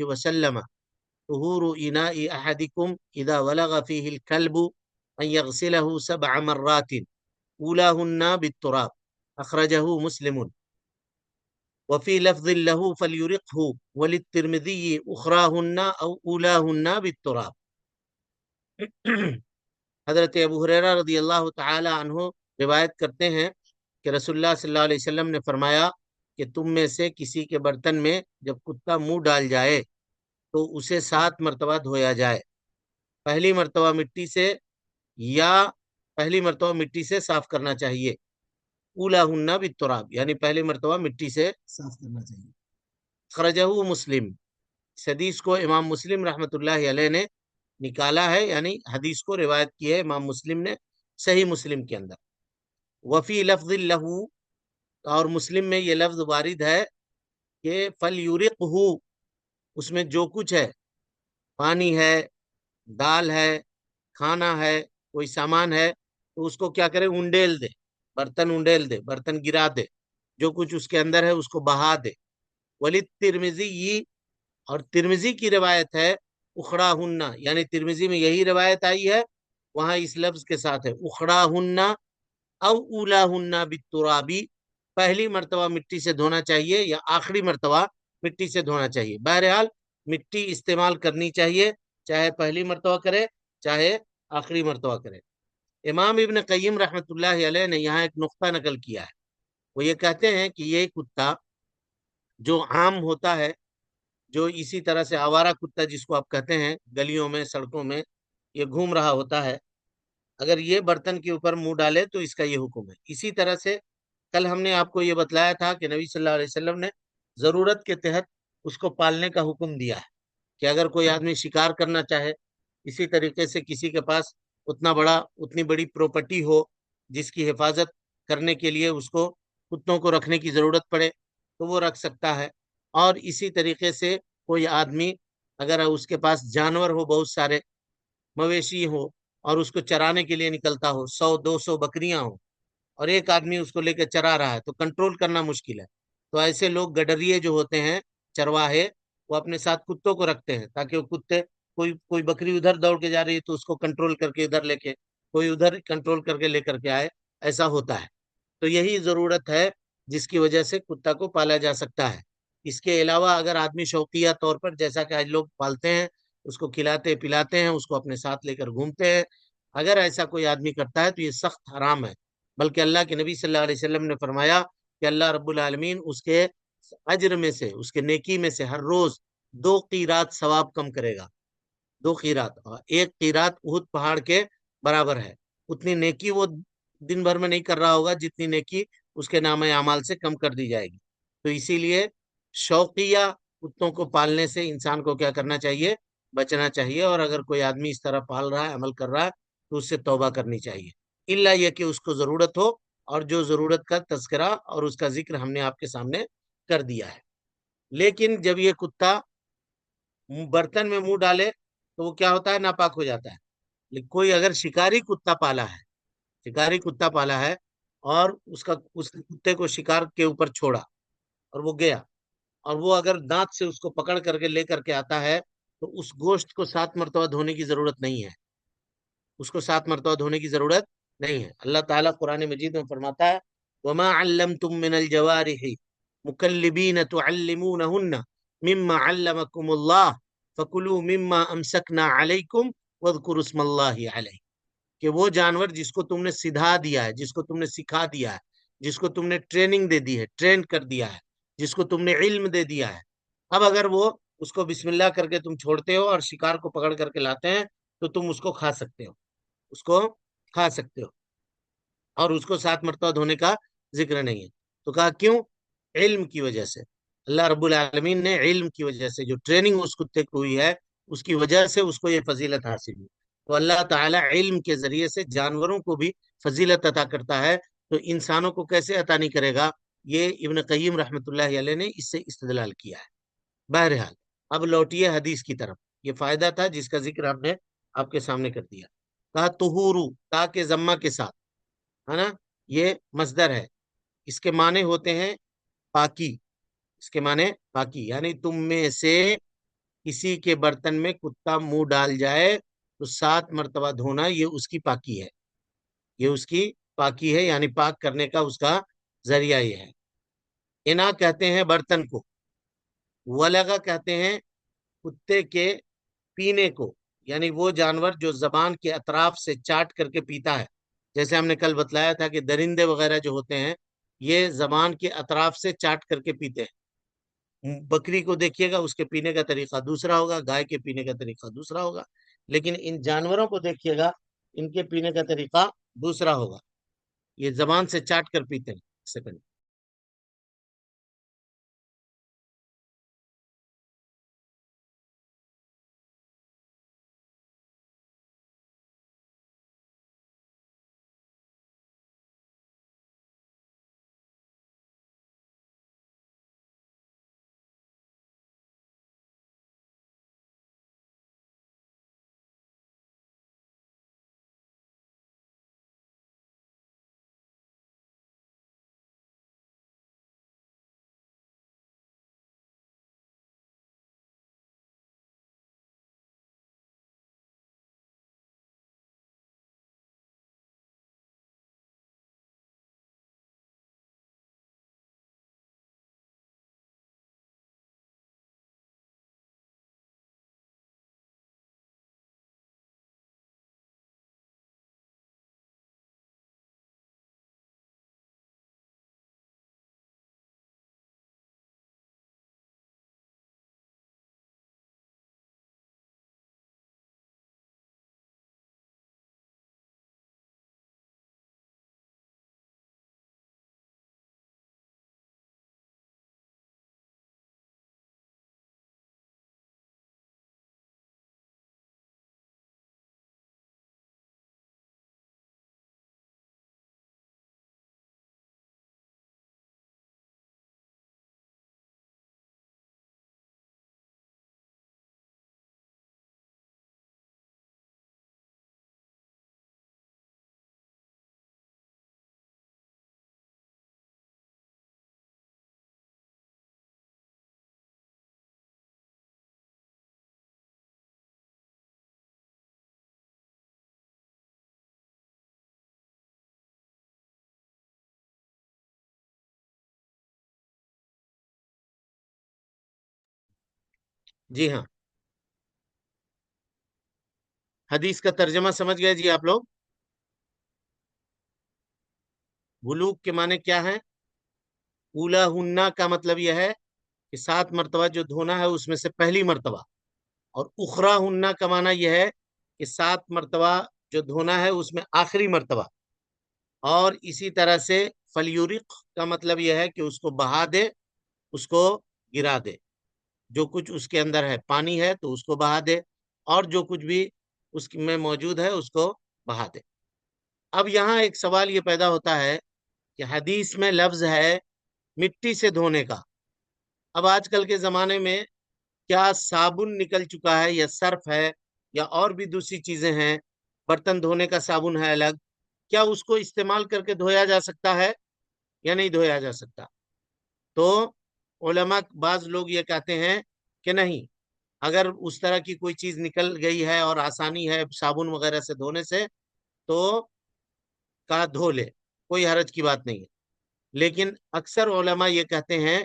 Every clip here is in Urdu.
علیہ وسلم طہور اناء احدکم اذا ولغ فیہ الکلب ان یغسلہ 7 مرات اولاہن بالتراب اخرجہ مسلم وفی لفظ لہ فلیرقہ وللترمذی اخراہن او اولاہن بالتراب۔ حضرت ابو ہریرہ رضی اللہ تعالی عنہ روایت کرتے ہیں کہ رسول اللہ صلی اللہ علیہ وسلم نے فرمایا کہ تم میں سے کسی کے برتن میں جب کتا منہ ڈال جائے تو اسے 7 مرتبہ دھویا جائے، پہلی مرتبہ مٹی سے یا پہلی مرتبہ مٹی سے صاف کرنا چاہیے، اولاہن بالتراب یعنی پہلی مرتبہ مٹی سے صاف کرنا چاہیے۔ خرجہ مسلم، اس حدیث کو امام مسلم رحمۃ اللہ علیہ نے نکالا ہے، یعنی حدیث کو روایت کی ہے امام مسلم نے صحیح مسلم کے اندر۔ وفی لفظ لہ، اور مسلم میں یہ لفظ وارد ہے کہ فلیرقہ، اس میں جو کچھ ہے، پانی ہے، دال ہے، کھانا ہے، کوئی سامان ہے، تو اس کو کیا کرے، انڈیل دے، برتن انڈیل دے، برتن گرا دے، جو کچھ اس کے اندر ہے اس کو بہا دے۔ وللترمذی، اور ترمذی کی روایت ہے اخراہن، یعنی ترمذی میں یہی روایت آئی ہے، وہاں اس لفظ کے ساتھ ہے اخراہن او اولاہن بالترابی، پہلی مرتبہ مٹی سے دھونا چاہیے یا آخری مرتبہ مٹی سے دھونا چاہیے۔ بہرحال مٹی استعمال کرنی چاہیے، چاہے پہلی مرتبہ کرے چاہے آخری مرتبہ کرے۔ امام ابن قیم رحمۃ اللہ علیہ نے یہاں ایک نقطہ نقل کیا ہے، وہ یہ کہتے ہیں کہ یہ کتا جو عام ہوتا ہے، جو اسی طرح سے آوارہ کتا جس کو آپ کہتے ہیں، گلیوں میں سڑکوں میں یہ گھوم رہا ہوتا ہے، اگر یہ برتن کے اوپر منہ ڈالے تو اس کا یہ حکم ہے۔ اسی طرح سے کل ہم نے آپ کو یہ بتلایا تھا کہ نبی صلی اللہ علیہ وسلم نے ضرورت کے تحت اس کو پالنے کا حکم دیا ہے، کہ اگر کوئی آدمی شکار کرنا چاہے، اسی طریقے سے کسی کے پاس اتنی بڑی پراپرٹی ہو جس کی حفاظت کرنے کے لیے اس کو کتوں کو رکھنے کی ضرورت پڑے تو وہ رکھ سکتا ہے۔ اور اسی طریقے سے کوئی آدمی اگر اس کے پاس جانور ہو، بہت سارے مویشی ہو، اور اس کو چرانے کے لیے نکلتا ہو، 100 200 بکریاں ہوں، اور ایک آدمی اس کو لے کے چرا رہا ہے تو کنٹرول کرنا مشکل ہے، تو ایسے لوگ گڈریے جو ہوتے ہیں، چرواہے، وہ اپنے ساتھ کتوں کو رکھتے ہیں تاکہ وہ کتے، کوئی بکری ادھر دوڑ کے جا رہی ہے تو اس کو کنٹرول کر کے ادھر لے کے، کوئی ادھر کنٹرول کر کے لے کر کے آئے، ایسا ہوتا ہے۔ تو یہی ضرورت ہے جس کی وجہ سے کتا کو پالا جا سکتا ہے۔ اس کے علاوہ اگر آدمی شوقیہ طور پر، جیسا کہ آج لوگ پالتے ہیں، اس کو کھلاتے پلاتے ہیں، اس کو اپنے ساتھ لے کر گھومتے ہیں، اگر ایسا کوئی آدمی کرتا ہے تو یہ سخت حرام ہے، بلکہ اللہ کے نبی صلی اللہ علیہ وسلم نے فرمایا کہ اللہ رب العالمین اس کے اجر میں سے، اس کے نیکی میں سے ہر روز 2 قیرات ثواب کم کرے گا، 2 قیرات، اور 1 قیرات احد پہاڑ کے برابر ہے، اتنی نیکی وہ دن بھر میں نہیں کر رہا ہوگا جتنی نیکی اس کے نام اعمال سے کم کر دی جائے گی۔ تو اسی لیے شوقیہ کتوں کو پالنے سے انسان کو کیا کرنا چاہیے، بچنا چاہیے، اور اگر کوئی آدمی اس طرح پال رہا ہے، عمل کر رہا ہے، تو اس سے توبہ کرنی چاہیے، الا یہ کہ اس کو ضرورت ہو، اور جو ضرورت کا تذکرہ اور اس کا ذکر ہم نے آپ کے سامنے کر دیا ہے۔ لیکن جب یہ کتا برتن میں منہ ڈالے تو وہ کیا ہوتا ہے، ناپاک ہو جاتا ہے۔ لیکن کوئی اگر شکاری کتا پالا ہے، شکاری کتا پالا ہے، اور اس کتے کو شکار کے اوپر چھوڑا اور وہ گیا، اور وہ اگر دانت سے اس کو پکڑ کر کے لے کر کے آتا ہے تو اس گوشت کو 7 مرتبہ دھونے کی ضرورت نہیں ہے، اس کو 7 مرتبہ دھونے کی ضرورت نہیں ہے۔ اللہ تعالیٰ قرآن مجید میں فرماتا ہے وَمَا عَلَّمْتُم مِّنَ الْجَوَارِحِ مُكَلِّبِينَ تُعَلِّمُونَهُنَّ مِمَّا عَلَّمَكُمُ اللَّهُ فَكُلُوا مِمَّا أَمْسَكْنَا عَلَيْكُمْ وَاذْكُرُوا اسْمَ اللَّهِ عَلَيْهِ، کہ وہ جانور جس کو تم نے سدھا دیا ہے، جس کو تم نے سکھا دیا ہے، جس کو تم نے ٹریننگ دے دی ہے، ٹرین کر دیا ہے، جس کو تم نے علم دے دیا ہے، اب اگر وہ اس کو بسم اللہ کر کے تم چھوڑتے ہو اور شکار کو پکڑ کر کے لاتے ہیں تو تم اس کو کھا سکتے ہو، اس کو کھا سکتے ہو، اور اس کو 7 مرتبہ دھونے کا ذکر نہیں ہے۔ تو کہا کیوں؟ علم کی وجہ سے، اللہ رب العالمین نے علم کی وجہ سے، جو ٹریننگ اس کتے کو ہوئی ہے اس کی وجہ سے اس کو یہ فضیلت حاصل ہوئی۔ تو اللہ تعالیٰ علم کے ذریعے سے جانوروں کو بھی فضیلت عطا کرتا ہے، تو انسانوں کو کیسے عطا نہیں کرے گا؟ یہ ابن قیم رحمۃ اللہ علیہ نے اس سے استدلال کیا ہے۔ بہرحال اب لوٹیے حدیث کی طرف، یہ فائدہ تھا جس کا ذکر ہم نے آپ کے سامنے کر دیا۔ کہا طہورو، تا کے ضمہ کے ساتھ ہے نا، یہ مصدر ہے، اس کے معنی ہوتے ہیں پاکی، اس کے معنی پاکی، یعنی تم میں سے کسی کے برتن میں کتا منہ ڈال جائے تو 7 مرتبہ دھونا، یہ اس کی پاکی ہے، یہ اس کی پاکی ہے، یعنی پاک کرنے کا اس کا ذریعہ یہ ہے۔ انا کہتے ہیں برتن کو، ولغا کہتے ہیں کتے کے پینے کو، یعنی وہ جانور جو زبان کے اطراف سے چاٹ کر کے پیتا ہے، جیسے ہم نے کل بتلایا تھا کہ درندے وغیرہ جو ہوتے ہیں یہ زبان کے اطراف سے چاٹ کر کے پیتے ہیں۔ بکری کو دیکھیے گا، اس کے پینے کا طریقہ دوسرا ہوگا، گائے کے پینے کا طریقہ دوسرا ہوگا، لیکن ان جانوروں کو دیکھیے گا، ان کے پینے کا طریقہ دوسرا ہوگا، یہ زبان سے چاٹ کر پیتے ہیں۔ سیکنڈ، جی ہاں، حدیث کا ترجمہ سمجھ گئے جی آپ لوگ؟ بلوغ کے معنی کیا ہے؟ اولا ہننا کا مطلب یہ ہے کہ 7 مرتبہ جو دھونا ہے اس میں سے پہلی مرتبہ، اور اخرا ہننا کا معنی یہ ہے کہ 7 مرتبہ جو دھونا ہے اس میں آخری مرتبہ، اور اسی طرح سے فلیورق کا مطلب یہ ہے کہ اس کو بہا دے، اس کو گرا دے، جو کچھ اس کے اندر ہے، پانی ہے تو اس کو بہا دے، اور جو کچھ بھی اس میں موجود ہے اس کو بہا دے۔ اب یہاں ایک سوال یہ پیدا ہوتا ہے کہ حدیث میں لفظ ہے مٹی سے دھونے کا، اب آج کل کے زمانے میں کیا صابن نکل چکا ہے یا صرف ہے یا اور بھی دوسری چیزیں ہیں، برتن دھونے کا صابن ہے الگ، کیا اس کو استعمال کر کے دھویا جا سکتا ہے یا نہیں دھویا جا سکتا؟ تو علماء بعض لوگ یہ کہتے ہیں کہ نہیں، اگر اس طرح کی کوئی چیز نکل گئی ہے اور آسانی ہے صابن وغیرہ سے دھونے سے تو کا دھو لے، کوئی حرج کی بات نہیں ہے، لیکن اکثر علماء یہ کہتے ہیں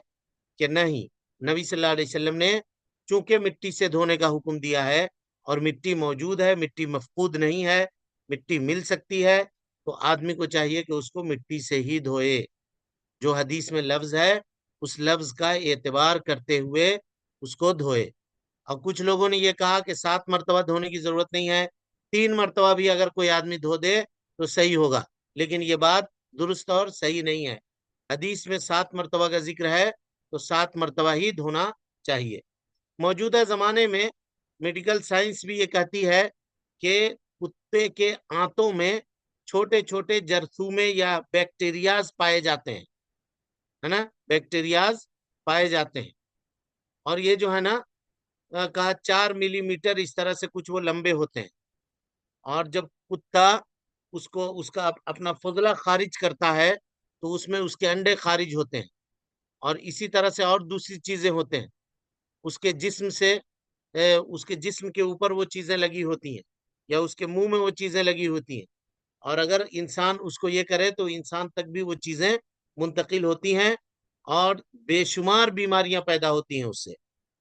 کہ نہیں، نبی صلی اللہ علیہ وسلم نے چونکہ مٹی سے دھونے کا حکم دیا ہے اور مٹی موجود ہے، مٹی مفقود نہیں ہے، مٹی مل سکتی ہے، تو آدمی کو چاہیے کہ اس کو مٹی سے ہی دھوئے، جو حدیث میں لفظ ہے اس لفظ کا اعتبار کرتے ہوئے اس کو دھوئے۔ اور کچھ لوگوں نے یہ کہا کہ 7 مرتبہ دھونے کی ضرورت نہیں ہے، 3 مرتبہ بھی اگر کوئی آدمی دھو دے تو صحیح ہوگا، لیکن یہ بات درست اور صحیح نہیں ہے۔ حدیث میں 7 مرتبہ کا ذکر ہے تو 7 مرتبہ ہی دھونا چاہیے۔ موجودہ زمانے میں میڈیکل سائنس بھی یہ کہتی ہے کہ کتے کے آنتوں میں چھوٹے چھوٹے جرثومے یا بیکٹیریاز پائے جاتے ہیں، ہے نا، بیکٹیریاز پائے جاتے ہیں، اور یہ جو ہے نا کہا 4 ملی میٹر اس طرح سے کچھ وہ لمبے ہوتے ہیں، اور جب کتا اس کو اس کا اپنا فضلہ خارج کرتا ہے تو اس میں اس کے انڈے خارج ہوتے ہیں، اور اسی طرح سے اور دوسری چیزیں ہوتے ہیں اس کے جسم سے، اس کے جسم کے اوپر وہ چیزیں لگی ہوتی ہیں یا اس کے منہ میں وہ چیزیں لگی ہوتی ہیں، اور اگر انسان اس کو یہ کرے تو انسان تک بھی وہ چیزیں منتقل ہوتی ہیں اور بے شمار بیماریاں پیدا ہوتی ہیں اس سے.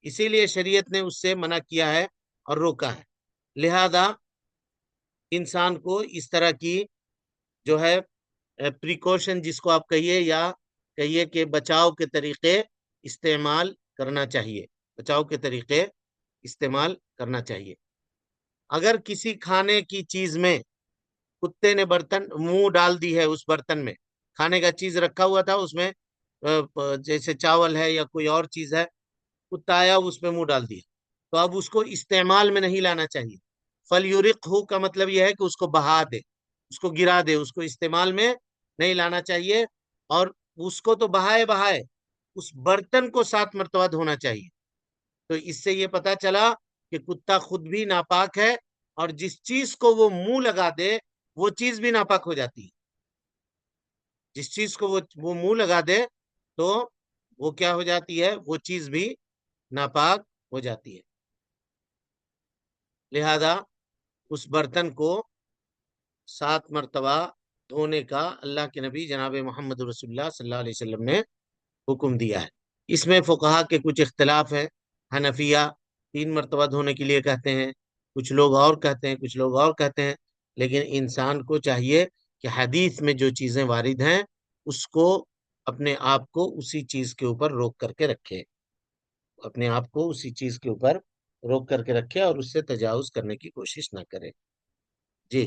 اسی لیے شریعت نے اس سے منع کیا ہے اور روکا ہے. لہذا انسان کو اس طرح کی جو ہے پریکاشن جس کو آپ کہیے یا کہیے کہ بچاؤ کے طریقے استعمال کرنا چاہیے، بچاؤ کے طریقے استعمال کرنا چاہیے. اگر کسی کھانے کی چیز میں کتے نے منہ ڈال دی ہے، اس برتن میں کھانے کا چیز رکھا ہوا تھا، اس میں جیسے چاول ہے یا کوئی اور چیز ہے، کتا آیا اس میں منہ ڈال دیا، تو اب اس کو استعمال میں نہیں لانا چاہیے. فَلْيُرِقْهُ کا مطلب یہ ہے کہ اس کو بہا دے، اس کو گرا دے، اس کو استعمال میں نہیں لانا چاہیے. اور اس کو تو بہائے بہائے اس برتن کو 7 مرتبہ دھونا چاہیے. تو اس سے یہ پتا چلا کہ کتا خود بھی ناپاک ہے، اور جس چیز کو وہ منہ لگا دے وہ چیز بھی ناپاک ہو جاتی ہے. جس چیز کو وہ منہ لگا دے تو وہ کیا ہو جاتی ہے، وہ چیز بھی ناپاک ہو جاتی ہے. لہذا اس برتن کو 7 مرتبہ دھونے کا اللہ کے نبی جناب محمد رسول اللہ صلی اللہ علیہ وسلم نے حکم دیا ہے. اس میں فقہا کے کچھ اختلاف ہے. حنفیہ 3 مرتبہ دھونے کے لیے کہتے ہیں، کچھ لوگ اور کہتے ہیں، کچھ لوگ اور کہتے ہیں. لیکن انسان کو چاہیے کہ حدیث میں جو چیزیں وارد ہیں اس کو اپنے آپ کو اسی چیز کے اوپر روک کر کے رکھے، اپنے آپ کو اسی چیز کے اوپر روک کر کے رکھے اور اس سے تجاوز کرنے کی کوشش نہ کرے. جی.